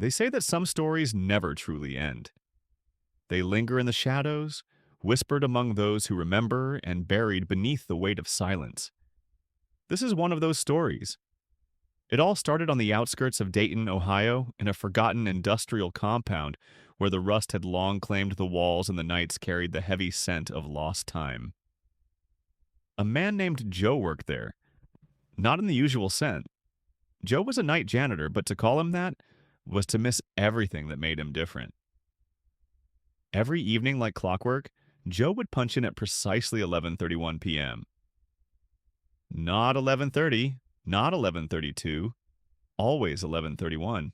They say that some stories never truly end. They linger in the shadows, whispered among those who remember and buried beneath the weight of silence. This is one of those stories. It all started on the outskirts of Dayton, Ohio, in a forgotten industrial compound where the rust had long claimed the walls and the nights carried the heavy scent of lost time. A man named Joe worked there, not in the usual sense. Joe was a night janitor, but to call him that was to miss everything that made him different. Every evening, like clockwork, Joe would punch in at precisely 11:31 p.m. Not 11:30, not 11:32, always 11:31.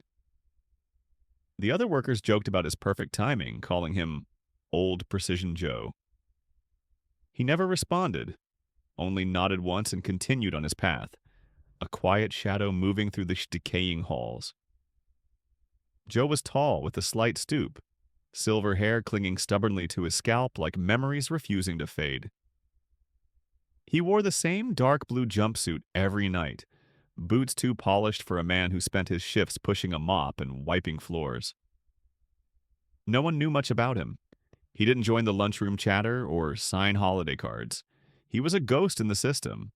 The other workers joked about his perfect timing, calling him Old Precision Joe. He never responded, only nodded once and continued on his path, a quiet shadow moving through the decaying halls. Joe was tall, with a slight stoop, silver hair clinging stubbornly to his scalp like memories refusing to fade. He wore the same dark blue jumpsuit every night, boots too polished for a man who spent his shifts pushing a mop and wiping floors. No one knew much about him. He didn't join the lunchroom chatter or sign holiday cards. He was a ghost in the system.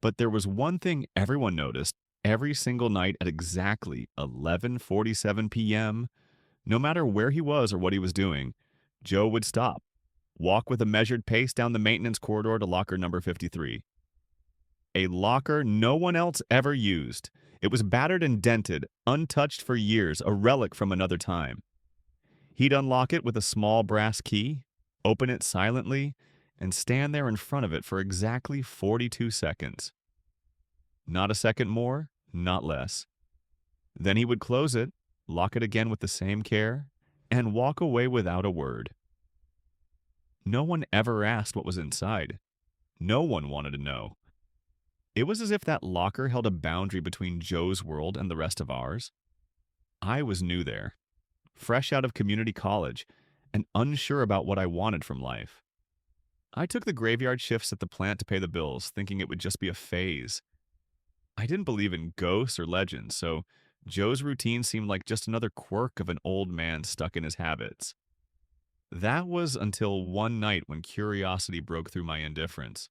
But there was one thing everyone noticed every single night at exactly 11:47 p.m. No matter where he was or what he was doing, Joe would stop, walk with a measured pace down the maintenance corridor to locker number 53. A locker no one else ever used. It was battered and dented, untouched for years, a relic from another time. He'd unlock it with a small brass key, open it silently, and stand there in front of it for exactly 42 seconds. Not a second more, not less. Then he would close it, lock it again with the same care, and walk away without a word. No one ever asked what was inside. No one wanted to know. It was as if that locker held a boundary between Joe's world and the rest of ours. I was new there, fresh out of community college, and unsure about what I wanted from life. I took the graveyard shifts at the plant to pay the bills, thinking it would just be a phase. I didn't believe in ghosts or legends, so Joe's routine seemed like just another quirk of an old man stuck in his habits. That was until one night when curiosity broke through my indifference.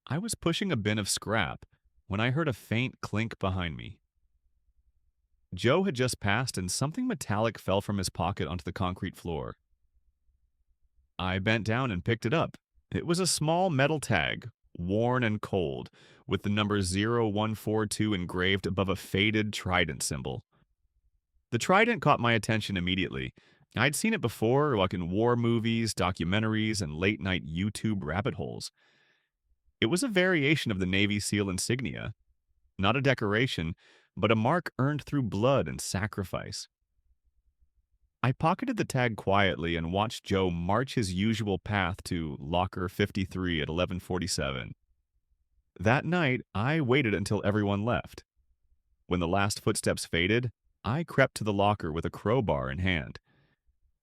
I was pushing a bin of scrap when I heard a faint clink behind me. Joe had just passed and something metallic fell from his pocket onto the concrete floor. I bent down and picked it up. It was a small metal tag, worn and cold, with the number 0142 engraved above a faded trident symbol. The trident caught my attention immediately. I'd seen it before, like in war movies, documentaries, and late night YouTube rabbit holes. It was a variation of the Navy SEAL insignia, not a decoration, but a mark earned through blood and sacrifice. I pocketed the tag quietly and watched Joe march his usual path to locker 53 at 11:47. That night, I waited until everyone left. When the last footsteps faded, I crept to the locker with a crowbar in hand.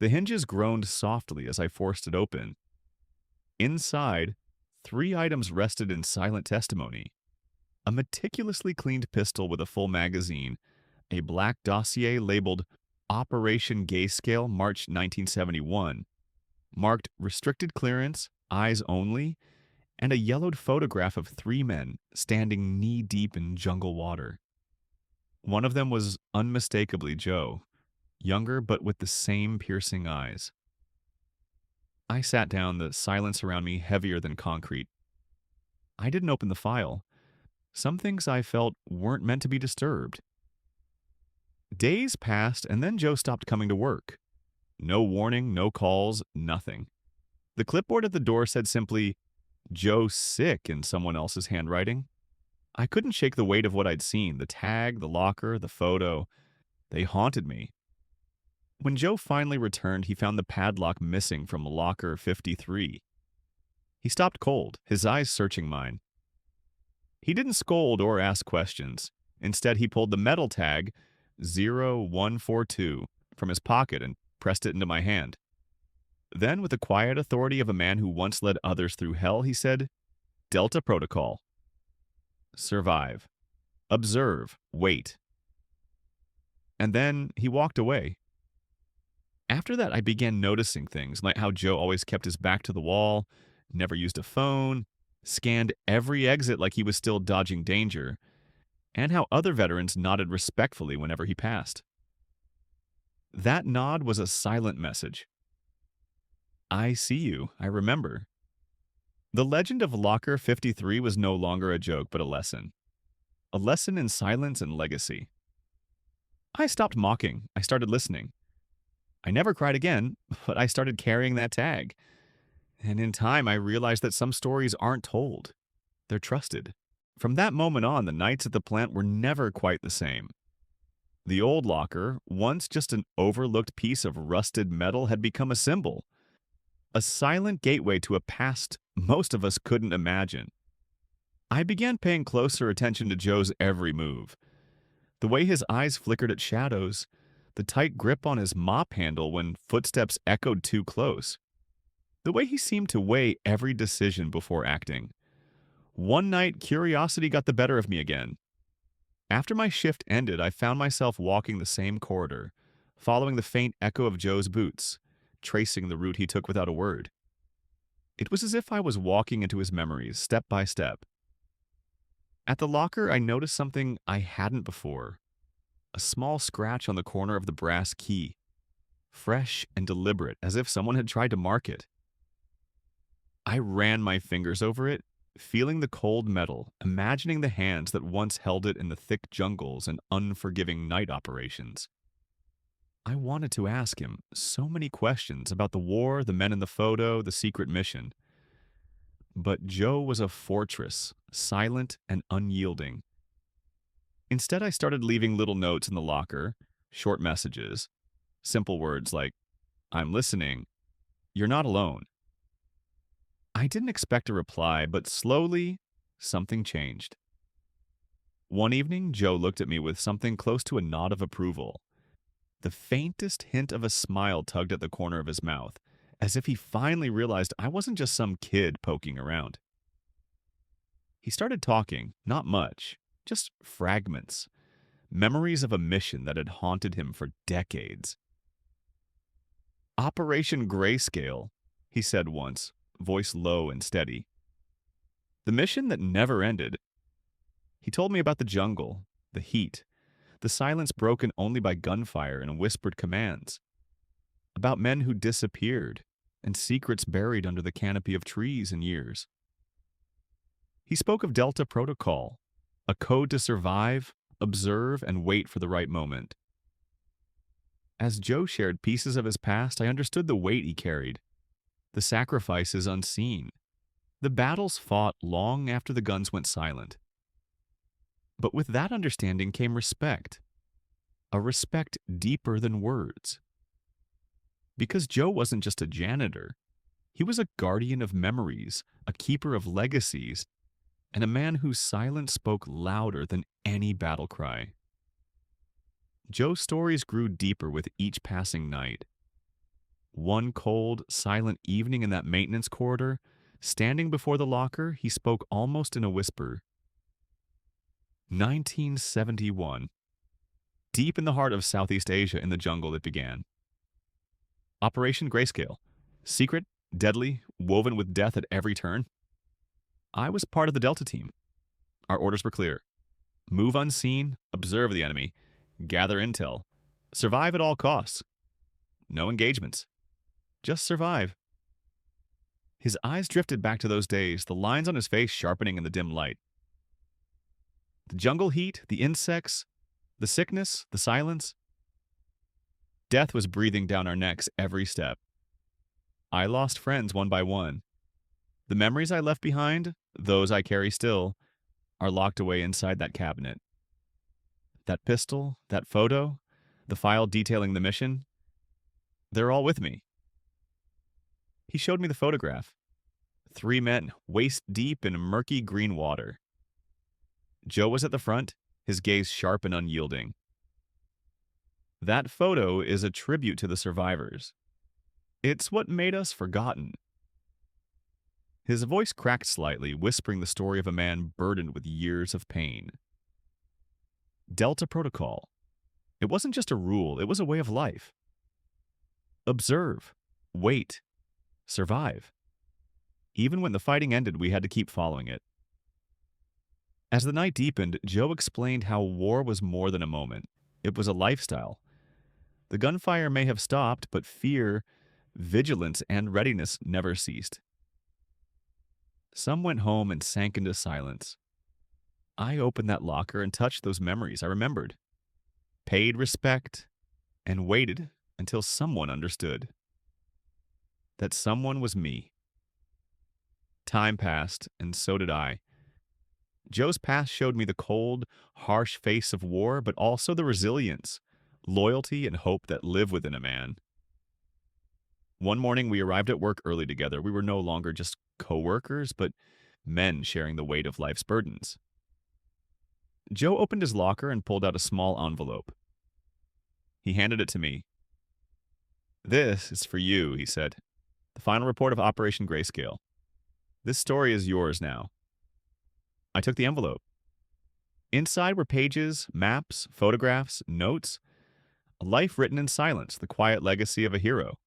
The hinges groaned softly as I forced it open. Inside, 3 items rested in silent testimony: a meticulously cleaned pistol with a full magazine, a black dossier labeled Operation Gayscale March 1971, marked Restricted Clearance, Eyes Only, and a yellowed photograph of 3 men standing knee-deep in jungle water. One of them was unmistakably Joe, younger but with the same piercing eyes. I sat down, the silence around me heavier than concrete. I didn't open the file. Some things I felt weren't meant to be disturbed. Days passed, and then Joe stopped coming to work. No warning, no calls, nothing. The clipboard at the door said simply, "Joe sick," in someone else's handwriting. I couldn't shake the weight of what I'd seen: the tag, the locker, the photo. They haunted me. When Joe finally returned, he found the padlock missing from locker 53. He stopped cold, his eyes searching mine. He didn't scold or ask questions. Instead, he pulled the metal tag, 0142, from his pocket and pressed it into my hand. Then, with the quiet authority of a man who once led others through hell, he said, "Delta Protocol. Survive. Observe. Wait." and then he walked away. After that, I began noticing things like how Joe always kept his back to the wall, never used a phone, scanned every exit like he was still dodging danger, and how other veterans nodded respectfully whenever he passed. That nod was a silent message. I see you, I remember. The legend of Locker 53 was no longer a joke but a lesson. A lesson in silence and legacy. I stopped mocking. I started listening. I never cried again, but I started carrying that tag. And in time, I realized that some stories aren't told, they're trusted. From that moment on, the nights at the plant were never quite the same. The old locker, once just an overlooked piece of rusted metal, had become a symbol, a silent gateway to a past most of us couldn't imagine. I began paying closer attention to Joe's every move. The way his eyes flickered at shadows, the tight grip on his mop handle when footsteps echoed too close, the way he seemed to weigh every decision before acting. One night, curiosity got the better of me again. After my shift ended, I found myself walking the same corridor, following the faint echo of Joe's boots, tracing the route he took without a word. It was as if I was walking into his memories, step by step. At the locker, I noticed something I hadn't before. A small scratch on the corner of the brass key, fresh and deliberate, as if someone had tried to mark it. I ran my fingers over it, feeling the cold metal, imagining the hands that once held it in the thick jungles and unforgiving night operations. I wanted to ask him so many questions about the war, the men in the photo, the secret mission. But Joe was a fortress, silent and unyielding. Instead, I started leaving little notes in the locker, short messages, simple words like, "I'm listening," "You're not alone." I didn't expect a reply, but slowly, something changed. One evening, Joe looked at me with something close to a nod of approval. The faintest hint of a smile tugged at the corner of his mouth, as if he finally realized I wasn't just some kid poking around. He started talking, not much, just fragments, memories of a mission that had haunted him for decades. "Operation Grayscale," he said once, voice low and steady. "The mission that never ended." He told me about the jungle, the heat, the silence broken only by gunfire and whispered commands. About men who disappeared and secrets buried under the canopy of trees and years. He spoke of Delta Protocol, a code to survive, observe, and wait for the right moment. As Joe shared pieces of his past, I understood the weight he carried, the sacrifices unseen, the battles fought long after the guns went silent. But with that understanding came respect, a respect deeper than words. Because Joe wasn't just a janitor, he was a guardian of memories, a keeper of legacies, and a man whose silence spoke louder than any battle cry. Joe's stories grew deeper with each passing night. One cold, silent evening in that maintenance corridor, standing before the locker, he spoke almost in a whisper. 1971. Deep in the heart of Southeast Asia, in the jungle it began. Operation Grayscale. Secret, deadly, woven with death at every turn. I was part of the Delta team. Our orders were clear. Move unseen, observe the enemy, gather intel, survive at all costs. No engagements. Just survive. His eyes drifted back to those days, the lines on his face sharpening in the dim light. The jungle heat, the insects, the sickness, the silence. Death was breathing down our necks every step. I lost friends one by one. The memories I left behind, those I carry still, are locked away inside that cabinet. That pistol, that photo, the file detailing the mission, they're all with me. He showed me the photograph. 3 men, waist deep in murky green water. Joe was at the front, his gaze sharp and unyielding. That photo is a tribute to the survivors. It's what made us forgotten. His voice cracked slightly, whispering the story of a man burdened with years of pain. Delta Protocol. It wasn't just a rule, it was a way of life. Observe, wait, survive. Even when the fighting ended, we had to keep following it. As the night deepened, Joe explained how war was more than a moment. It was a lifestyle. The gunfire may have stopped, but fear, vigilance, and readiness never ceased. Some went home and sank into silence. I opened that locker and touched those memories I remembered, paid respect, and waited until someone understood. That someone was me. Time passed, and so did I. Joe's past showed me the cold, harsh face of war, but also the resilience, loyalty, and hope that live within a man. One morning, we arrived at work early together. We were no longer just coworkers, but men sharing the weight of life's burdens. Joe opened his locker and pulled out a small envelope. He handed it to me. "This is for you," he said. "The final report of Operation Grayscale. This story is yours now." I took the envelope. Inside were pages, maps, photographs, notes, a life written in silence, the quiet legacy of a hero.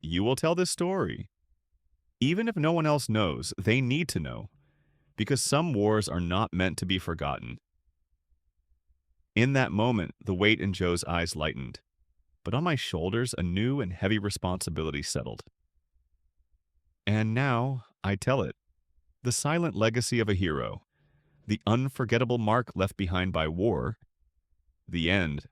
You will tell this story. Even if no one else knows, they need to know, because some wars are not meant to be forgotten. In that moment, the weight in Joe's eyes lightened, but on my shoulders, a new and heavy responsibility settled. And now, I tell it. The silent legacy of a hero, the unforgettable mark left behind by war, the end